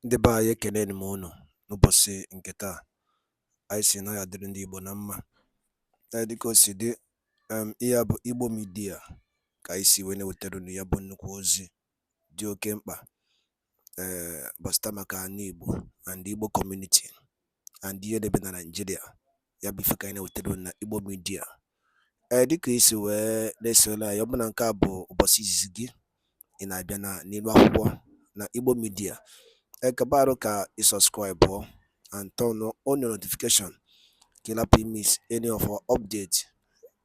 Ndị be anyị ekeneni m unu n'ụbọchị nke taa. Anyị sị na ya dịrị ndị Igbo na mma. Dịka o si dị, ihe a bụ Igbo Media ka anyị si wee na-ewetara unu ya bụ nnukwu ozi dị oke mkpa gbasata maka ana Igbo and Igbo community and ihe debe na Nigeria. Ya bụ ife ka anyị na-ewetara unu na Igbo Media. Dịka isi wee na-esole anyị, ọ bụ na nke a bụ ụbọchị izizi gị ị na-abịa n'ilu akwụkwọ na Igbo Media, kabaru ka subscribe and turn on your notification ka ị lapụ miss any of our update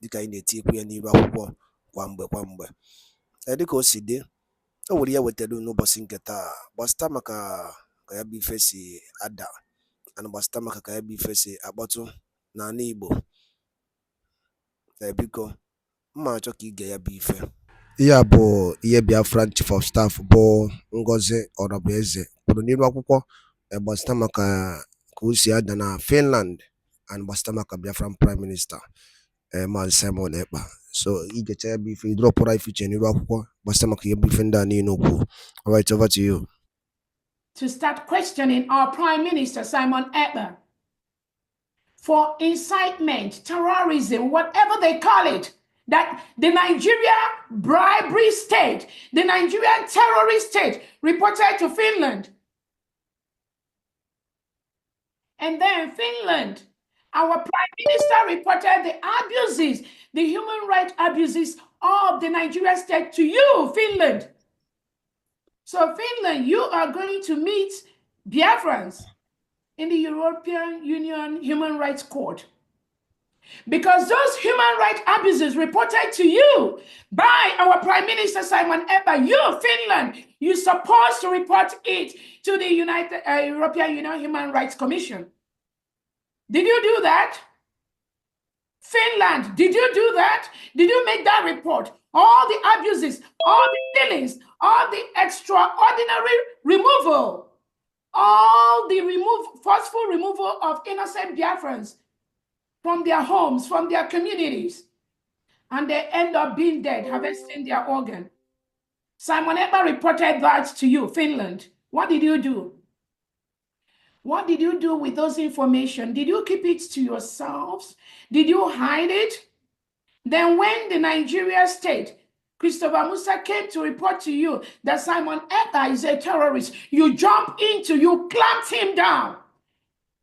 dịka anyị na-etikwu ya n'ilu akwụkwọ kwa mgbe. Dịka o si dị, o nwere ya wetara n'ụbọchị nke taa gbasata maka ka ya bụ ife si ada and gbasata maka ka ya bụ ife si akpọtụ n'ala Igbo. Biko mma achọ ka ige ya bụ ife. Ihe a bụ ihe Biafra Chief of Staff bụ Ngozi Orabueze kwuru n'ilu akwụkwọ gbasata maka ka o si ada na Finland and gbasata maka Biafran Prime Minister Maazị Simon Ekpa. So igecha ya bụ ife, idropụra ife iche n'ilu akwụkwọ gbasata maka ihe bụ ife ndị a niile okwu. All right, over to you. To start questioning our Prime Minister Simon Ekpa for incitement, terrorism, whatever they call it, that the Nigeria bribery state, the Nigerian terrorist state, reported to Finland. And then Finland, our Prime Minister reported the abuses, the human rights abuses of the Nigerian state to you, Finland. So Finland, you are going to meet Biafrans in the European Union Human Rights Court, because those human rights abuses reported to you by our Prime Minister Simon Ekpa, you, Finland, you're supposed to report it to the European Union Human Rights Commission. Did you do that? Finland, did you do that? Did you make that report? All the abuses, all the killings, all the extraordinary removal, all the forceful removal of innocent Biafrans from their homes, from their communities, and they end up being dead, harvesting their organ. Simon Ekpa reported that to you, Finland. What did you do? What did you do with those information? Did you keep it to yourselves? Did you hide it? Then when the Nigeria state, Christopher Musa, came to report to you that Simon Ekpa is a terrorist, you jumped you clamped him down.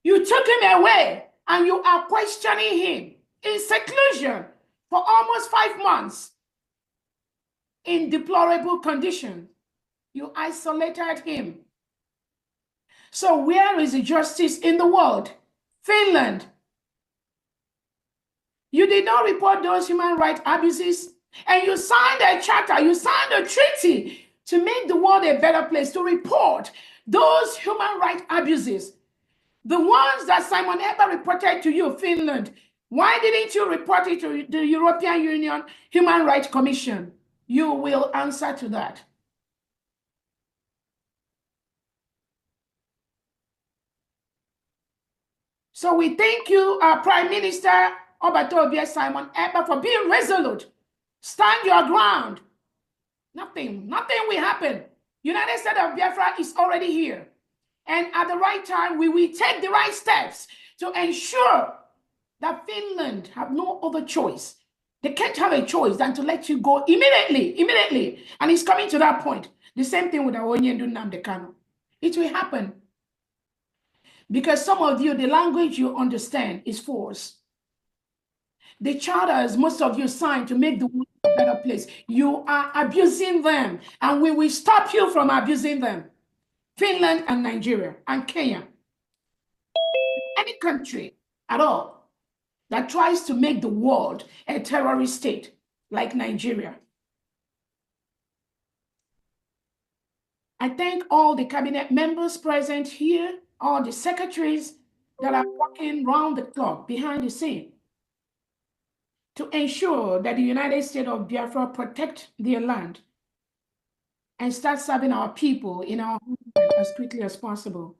You took him away, and you are questioning him in seclusion for almost 5 months in deplorable conditions. You isolated him. So where is the justice in the world? Finland. You did not report those human rights abuses, and you signed a charter, you signed a treaty to make the world a better place, to report those human rights abuses. The ones that Simon Ekpa reported to you, Finland, why didn't you report it to the European Union Human Rights Commission? You will answer to that. So we thank you, our Prime Minister Obatobia Simon Ekpa, for being resolute. Stand your ground. Nothing will happen. United States of Biafra is already here. And at the right time, we will take the right steps to ensure that Finland have no other choice. They can't have a choice than to let you go immediately. And it's coming to that point. The same thing with our NNAMDI. It will happen. Because some of you, the language you understand is force. The charters most of you signed to make the world a better place, you are abusing them. And we will stop you from abusing them. Finland and Nigeria and Kenya, any country at all that tries to make the world a terrorist state like Nigeria. I thank all the cabinet members present here, all the secretaries that are working round the clock behind the scene to ensure that the United States of Biafra protect their land and start serving our people in our homeland as quickly as possible.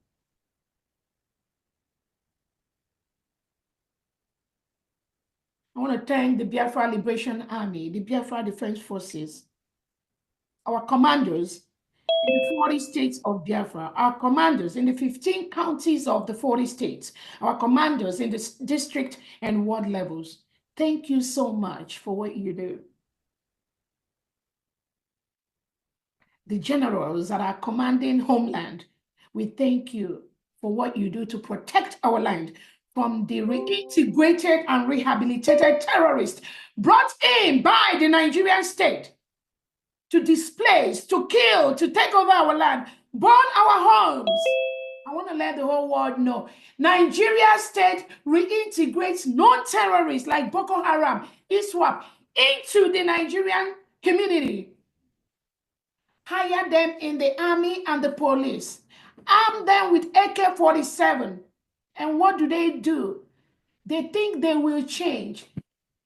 I want to thank the Biafra Liberation Army, the Biafra Defense Forces, our commanders, in the 40 states of Biafra, our commanders in the 15 counties of the 40 states, our commanders in the district and ward levels, thank you so much for what you do. The generals that are commanding homeland, we thank you for what you do to protect our land from the reintegrated and rehabilitated terrorists brought in by the Nigerian state to displace, to kill, to take over our land, burn our homes. I want to let the whole world know, Nigeria state reintegrates non-terrorists like Boko Haram, ISWAP, into the Nigerian community. Hire them in the army and the police. Arm them with AK-47. And what do? They think they will change.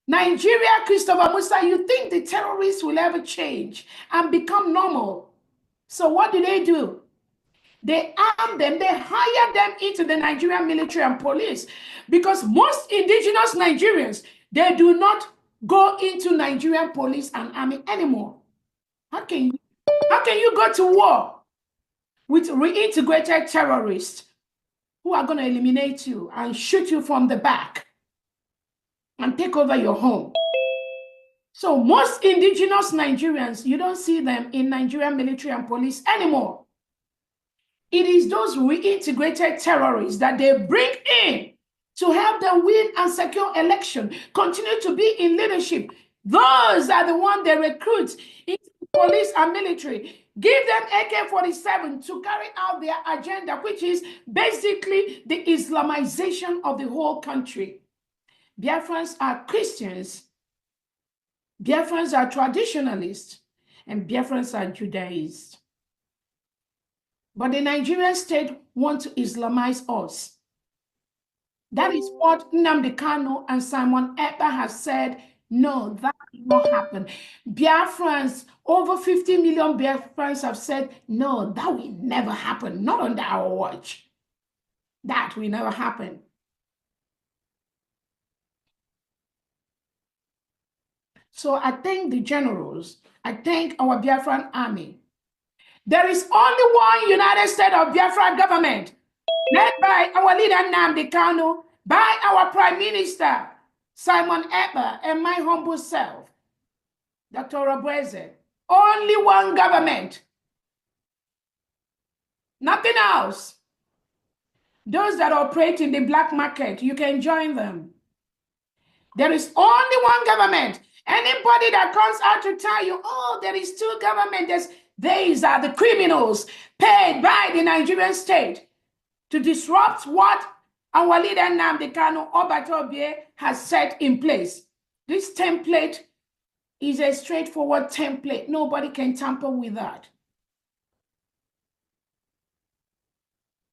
Nigeria, Christopher Musa, you think the terrorists will ever change and become normal? So what do? They arm them, they hire them into the Nigerian military and police, because most indigenous Nigerians, they do not go into Nigerian police and army anymore. How can you go to war with reintegrated terrorists who are going to eliminate you and shoot you from the back and take over your home? So most indigenous Nigerians, you don't see them in Nigerian military and police anymore. It is those reintegrated terrorists that they bring in to help them win and secure election, continue to be in leadership. Those are the ones they recruit into police and military. Give them AK-47 to carry out their agenda, which is basically the Islamization of the whole country. Biafrans are Christians, Biafrans are traditionalists, and Biafrans are Judaists. But the Nigerian state wants to Islamize us. That is what NNAMDI Kanu and Simon Ekpa has said. No, that will not happen. Biafrans, over 50 million Biafrans have said, no, that will never happen. Not under our watch. That will never happen. So I thank the generals. I thank our Biafran army. There is only one United States of Biafra government, led by our leader NNAMDI Kanu, by our Prime Minister Simon Ekpa, and my humble self, Dr. Obueze. Only one government. Nothing else. Those that operate in the black market, you can join them. There is only one government. Anybody that comes out to tell you, oh, there is two governments, these are the criminals paid by the Nigerian state to disrupt what our leader NNAMDI Kanu Obi has set in place. This template is a straightforward template. Nobody can tamper with that.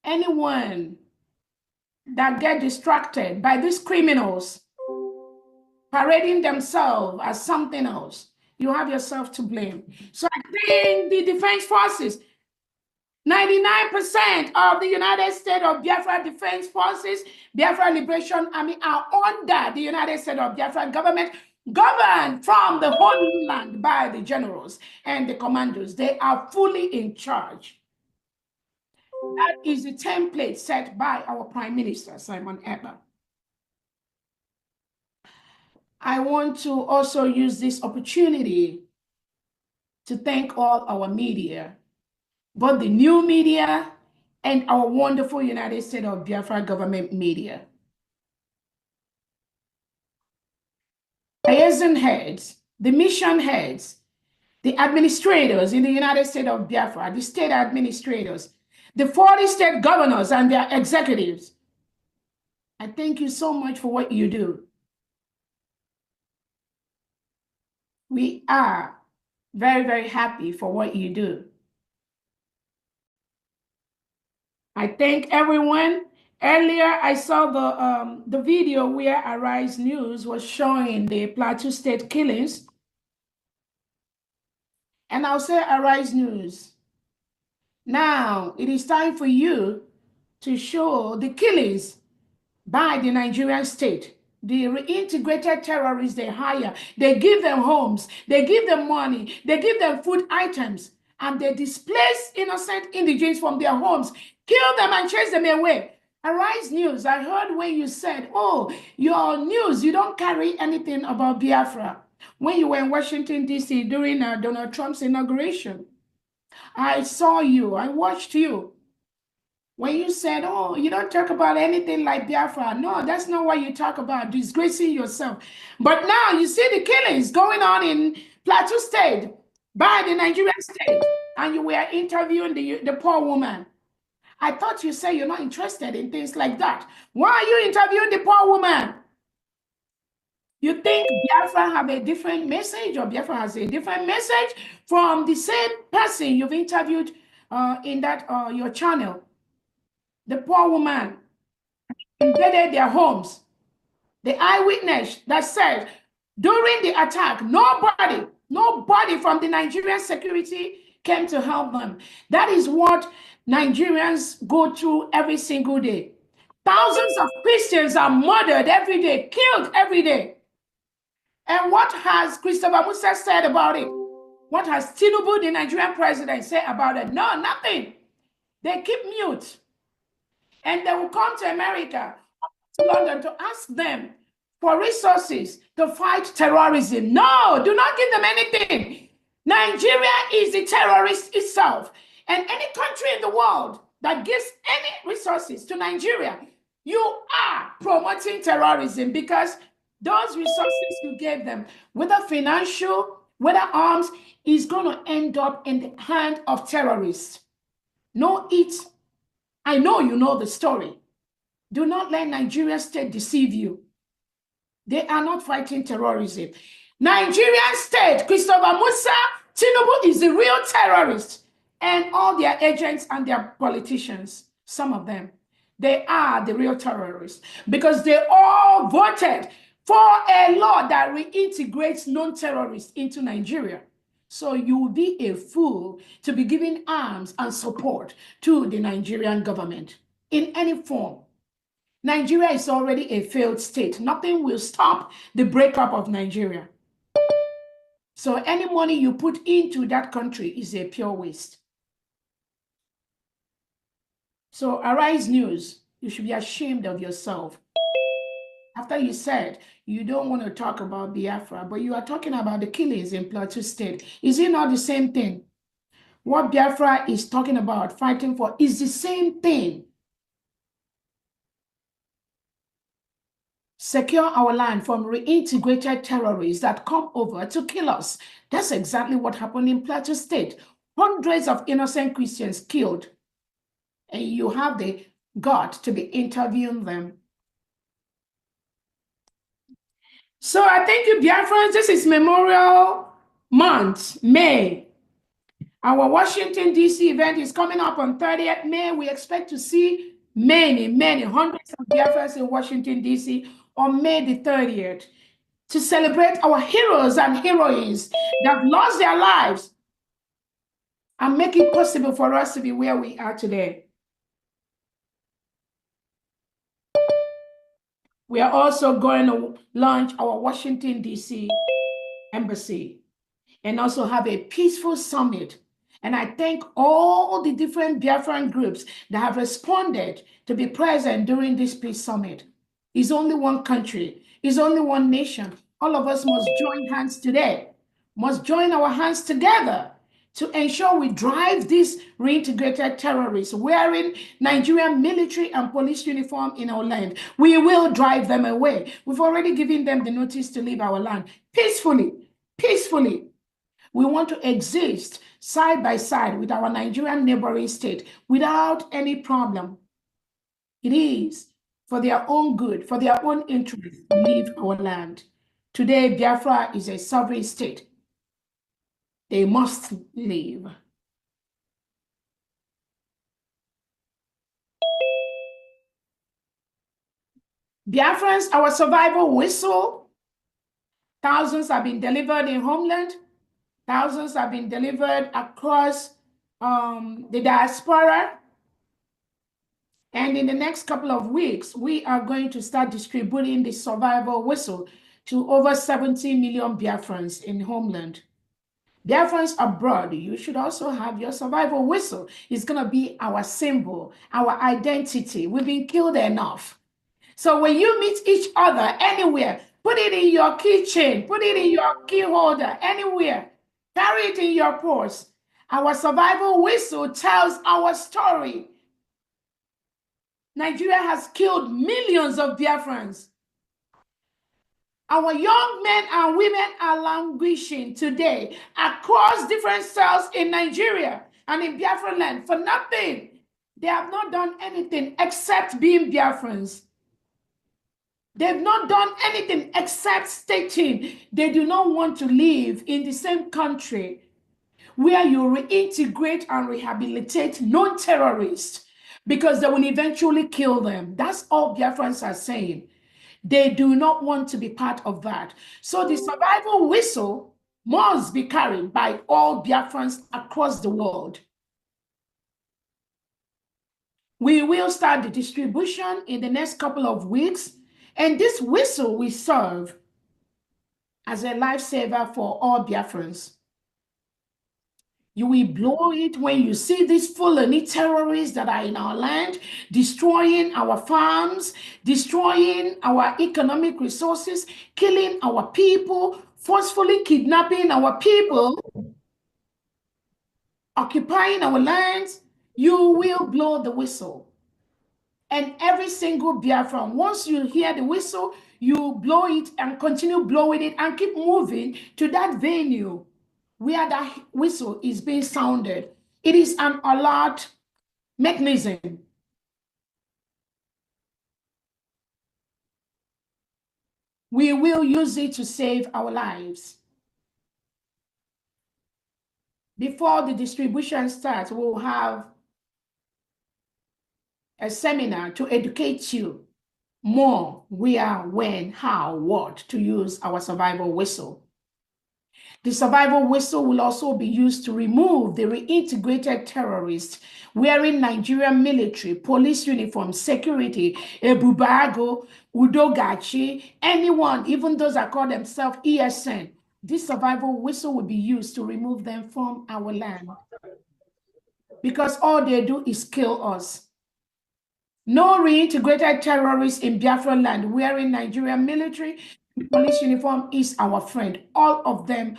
Anyone that get distracted by these criminals parading themselves as something else, you have yourself to blame. So I think the defense forces, 99% of the United States of Biafra Defense Forces, Biafra Liberation Army are under the United States of Biafra government, governed from the whole land by the generals and the commandos. They are fully in charge. That is the template set by our Prime Minister, Simon Ekpa. I want to also use this opportunity to thank all our media, both the new media and our wonderful United States of Biafra government media. Liaison heads, the mission heads, the administrators in the United States of Biafra, the state administrators, the 40 state governors and their executives. I thank you so much for what you do. We are very, very happy for what you do. I thank everyone. Earlier, I saw the video where Arise News was showing the Plateau State killings. And I'll say Arise News. Now, it is time for you to show the killings by the Nigerian state. The reintegrated terrorists they hire, they give them homes, they give them money, they give them food items, and they displace innocent indigents from their homes, kill them and chase them away. Arise News, I heard when you said, oh, your news, you don't carry anything about Biafra. When you were in Washington, D.C. during Donald Trump's inauguration, I saw you, I watched you. When you said, oh, you don't talk about anything like Biafra. No, that's not what you talk about, disgracing yourself. But now you see the killings going on in Plateau State by the Nigerian state, and you were interviewing the poor woman. I thought you said you're not interested in things like that. Why are you interviewing the poor woman? You think Biafra have a different message, or Biafra has a different message from the same person you've interviewed in that your channel? The poor woman invaded their homes. The eyewitness that said during the attack, nobody from the Nigerian security came to help them. That is what Nigerians go through every single day. Thousands of Christians are murdered every day, killed every day. And what has Christopher Musa said about it? What has Tinubu, the Nigerian president, said about it? No, nothing. They keep mute. And they will come to America, to London, to ask them for resources to fight terrorism. No, do not give them anything. Nigeria is the terrorist itself. And any country in the world that gives any resources to Nigeria, you are promoting terrorism, because those resources you gave them, whether financial, whether arms, is going to end up in the hand of terrorists. Know it. I know you know the story. Do not let Nigerian state deceive you. They are not fighting terrorism. Nigerian state, Christopher Musa, Tinubu is the real terrorist, and all their agents and their politicians, some of them, they are the real terrorists, because they all voted for a law that reintegrates non-terrorists into Nigeria. So you will be a fool to be giving arms and support to the Nigerian government in any form. Nigeria is already a failed state. Nothing will stop the breakup of Nigeria. So any money you put into that country is a pure waste. So Arise News, you should be ashamed of yourself. After you said you don't want to talk about Biafra, but you are talking about the killings in Plateau State. Is it not the same thing? What Biafra is talking about, fighting for, is the same thing. Secure our land from reintegrated terrorists that come over to kill us. That's exactly what happened in Plateau State. Hundreds of innocent Christians killed. And you have the gut to be interviewing them. So I thank you, Biafrans. This is Memorial Month, May. Our Washington, D.C. event is coming up on 30th May. We expect to see many, hundreds of Biafrans in Washington, D.C. on May the 30th to celebrate our heroes and heroines that lost their lives and make it possible for us to be where we are today. We are also going to launch our Washington, D.C. embassy and also have a peaceful summit. And I thank all the different Biafran groups that have responded to be present during this peace summit. It's only one country. It's only one nation. All of us must join hands today, must join our hands together to ensure we drive these reintegrated terrorists wearing Nigerian military and police uniform in our land. We will drive them away. We've already given them the notice to leave our land peacefully, peacefully. We want to exist side by side with our Nigerian neighboring state without any problem. It is for their own good, for their own interest, to leave our land. Today, Biafra is a sovereign state. They must leave. Biafrans, our survival whistle. Thousands have been delivered in homeland. Thousands have been delivered across the diaspora. And in the next couple of weeks, we are going to start distributing the survival whistle to over 70 million Biafrans in homeland. Biafrans abroad, you should also have your survival whistle. It's going to be our symbol, our identity. We've been killed enough. So when you meet each other anywhere, put it in your keychain, put it in your key holder, anywhere. Carry it in your purse. Our survival whistle tells our story. Nigeria has killed millions of Biafrans. Our young men and women are languishing today across different cells in Nigeria and in Biafra land for nothing. They have not done anything except being Biafrans. They've not done anything except stating they do not want to live in the same country where you reintegrate and rehabilitate non-terrorists because they will eventually kill them. That's all Biafrans are saying. They do not want to be part of that. So the survival whistle must be carried by all Biafrans across the world. We will start the distribution in the next couple of weeks, and this whistle will serve as a lifesaver for all Biafrans. You will blow it when you see these Fulani terrorists that are in our land, destroying our farms, destroying our economic resources, killing our people, forcefully kidnapping our people, occupying our lands. You will blow the whistle. And every single Biafran, once you hear the whistle, you blow it and continue blowing it and keep moving to that venue where that whistle is being sounded. It is an alert mechanism. We will use it to save our lives. Before the distribution starts, we'll have a seminar to educate you more where, when, how, what to use our survival whistle. The survival whistle will also be used to remove the reintegrated terrorists wearing Nigerian military, police uniform, security, Ebubago, Udogachi, anyone, even those that call themselves ESN. This survival whistle will be used to remove them from our land. Because all they do is kill us. No reintegrated terrorists in Biafra land wearing Nigerian military, police uniform is our friend. All of them,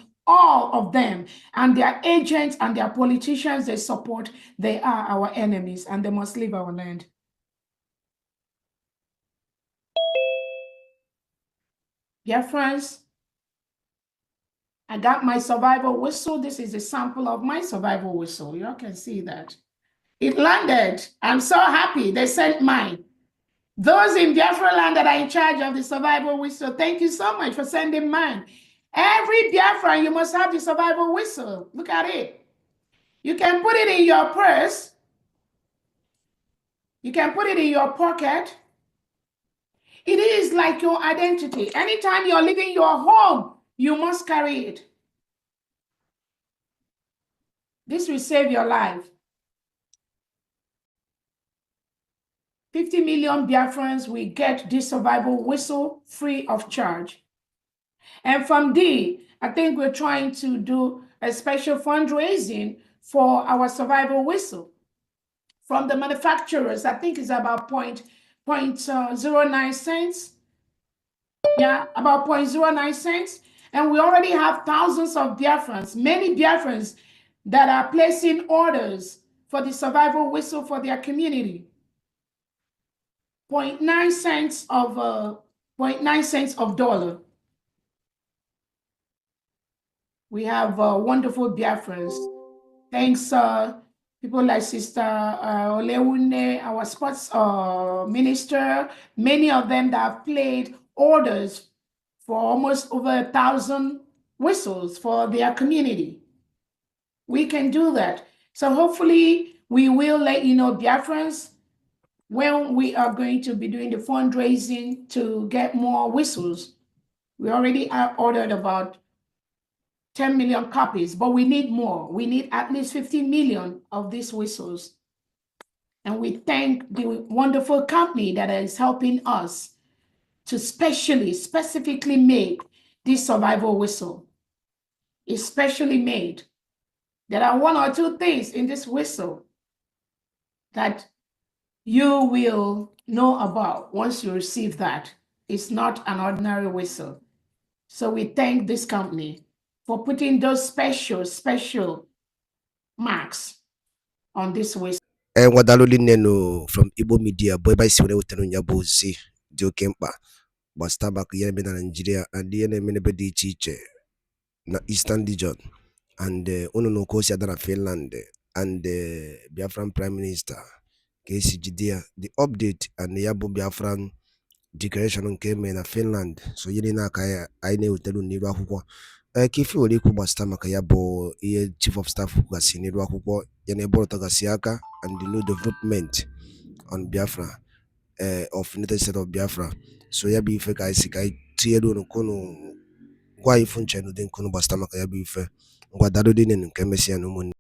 and their agents and their politicians they support, they are our enemies and they must leave our land. Biafrans, I got my survival whistle. This is a sample of my survival whistle. You all can see that. It landed. I'm so happy they sent mine. Those in Biafra land that are in charge of the survival whistle, thank you so much for sending mine. Every Biafran, you must have the survival whistle. Look at it. You can put it in your purse. You can put it in your pocket. It is like your identity. Anytime you're leaving your home, you must carry it. This will save your life. 50 million Biafrans will get this survival whistle free of charge. And from there, I think we're trying to do a special fundraising for our survival whistle. From the manufacturers, I think it's about 0.09 cents. Yeah, about 0.09 cents. And we already have thousands of Biafrans, many Biafrans that are placing orders for the survival whistle for their community. 0.9 cents of dollar. We have wonderful Biafrans. Thanks, people like Sister Olewune, our sports minister, many of them that have played orders for almost over 1,000 whistles for their community. We can do that. So hopefully we will let you know, Biafrans, when we are going to be doing the fundraising to get more whistles. We already ordered about 10 million copies, but we need more. We need at least 50 million of these whistles. And we thank the wonderful company that is helping us to specifically make this survival whistle. is specially made. There are one or two things in this whistle that you will know about once you receive that. It's not an ordinary whistle. So we thank this company for putting those special marks on this whistle. Nwadalụ nenu from Igbo Media bụ ebe anyị si were wetara ya bụ ozi dị oke mkpa gbasara maka ihe na-eme na Nigeria and ihe na-eme n'ebe dị iche iche na Eastern region and unu na oke osi ada na Finland and Biafran Prime Minister ka esi jide ya the update and ya bụ Biafran declaration nke eme na Finland so ihe niile aka anyị na-ewetara n'iru akwụkwọ ka ife were ikwu gbasara maka ya bụ ihe Chief of Staff kwugasị n'iru akwụkwọ ya na ebe ọtọgasị aka and the new development on Biafra of United States of Biafra so ya bụ ife ka anyị si ka anyị tinyere unu kunu gwa ifu nche n'ụdị nkunu gbasara maka ya bụ ife ngwa daalụ dị nenu nke emesịa na ụmụnne